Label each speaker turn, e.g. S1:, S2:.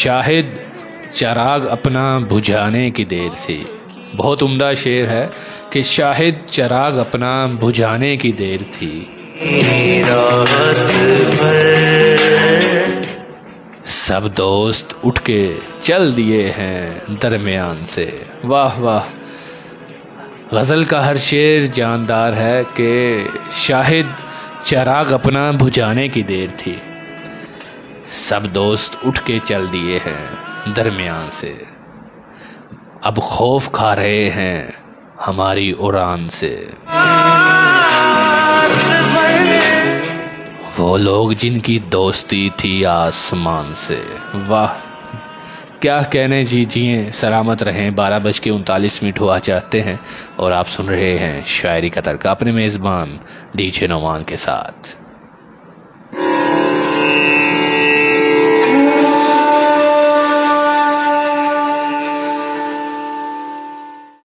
S1: शाहिद चिराग अपना बुझाने की देर थी। बहुत उम्दा शेर है कि शाहिद चिराग अपना बुझाने की देर थी। सब दोस्त उठ के चल दिए हैं दरमियान से। वाह वाह, गज़ल का हर शेर जानदार है कि शाहिद चिराग अपना बुझाने की देर थी। सब दोस्त उठ के चल दिए हैं दरमियान से, अब खौफ खा रहे हैं हमारी उड़ान से। वो लोग जिनकी दोस्ती थी आसमान से। वाह, क्या कहने जी। जिए सलामत रहें। 12:39 हुआ चाहते हैं और आप सुन रहे हैं शायरी का तड़का अपने मेज़बान डीजे नोमान के साथ।